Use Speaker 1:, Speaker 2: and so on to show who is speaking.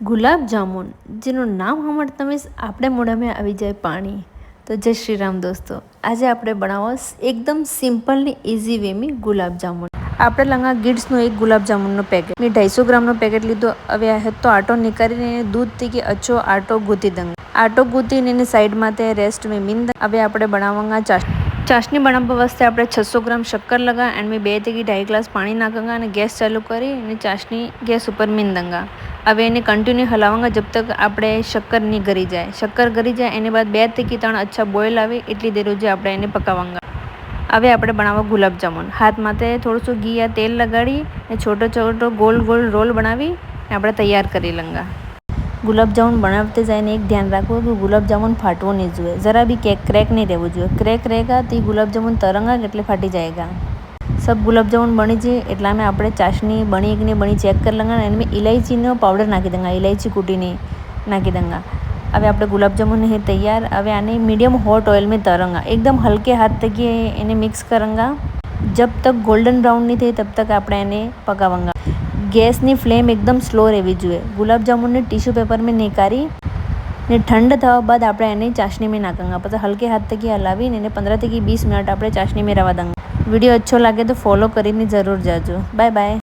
Speaker 1: ગુલાબ જામુન, જેનું નામ સાંભળતા મીન્સ આપણે મોઢામાં આવી જાય પાણી. તો જય શ્રી રામ દોસ્તો, આજે આપણે બનાવો એકદમ સિમ્પલ ને ઇઝી વે में ગુલાબ જામુન. આપણે લંગા ગીડ્સનું એક ગુલાબ જામુનનો પેકેટ મેં 250 ગ્રામનો પેકેટ લીધો. હવે આ તો આટો નીકાળીને દૂધથી કે અચ્છો આટો ગૂંથી દંગ. આટો ગૂંથીને એની સાઈડમાં તે રેસ્ટ મેં મીન. હવે આપણે બનાવવા ચાશની બનાવવા વાસ્તે આપણે 600 ગ્રામ શક્કર લગા એન્ડ મેં 2 થી 2.5 ગ્લાસ પાણી નાખંगा અને ગેસ ચાલુ કરી અને ચાશની ગેસ ઉપર મીન દંગા. હવે એને કન્ટિન્યू હલાવાંगा जब तक આપણે શક્કર નહીં ગરી જાય. શક્કર ગરી જાય એની બાદ 2 થી 3 અચ્છા બોઇલ આવે એટલી દેર સુધી આપણે એને પકાવાંगा. હવે આપણે બનાવવા ગુલાબ જામુન. હાથ માથે થોડું ઘી યા તેલ લગાડી ને છોટો છોટો ગોલ ગોલ રોલ બનાવી આપણે તૈયાર કરી લંગા. ગુલાબ જામુન બનાવते जाने एक ध्यान રાખવું કે ગુલાબ જામુન ફાટવો નહીં જોઈએ. જરા બી ક્રેક નહીં રહેવું જોઈએ. ક્રેક रहेगा तो ગુલાબ જામુન તરંગા એટલે ફાટી જાયગા. सब गुलाब जामुन बनी जाए एटला में આપણે ચાશની બની કે નહીં બની ચેક કરી લંગા. એમાં ઇલાયચીનો પાવડર નાખી દંગા, ઇલાયચી કૂટીને નાખી દંગા. હવે આપણે ગુલાબ જાमुन है तैयार. હવે આને मीडियम हॉट ऑयल में तरंगा. एकदम हल्के हाथ तक એને મિક્સ કરंगा. जब तक गोल्डन ब्राउन नहीं થાય तब तक આપણે એને પકાવાંगा. ગેસની ફ્લેમ એકદમ સ્લો રહેવી જોઈએ. ગુલાબ જાमुनને ટીશ્યુ પેપર में નીકાળી ને ઠંડ થવા બાદ આપણે એને ચાશની में નાખंगा. પછી હલકે હાથ તક હલાવીને એને 15 થી 20 મિનિટ આપણે ચાશની में રહેવા દંગા. वीडियो अच्छो लगे तो फॉलो करीने ज़रूर जाजो. Bye bye.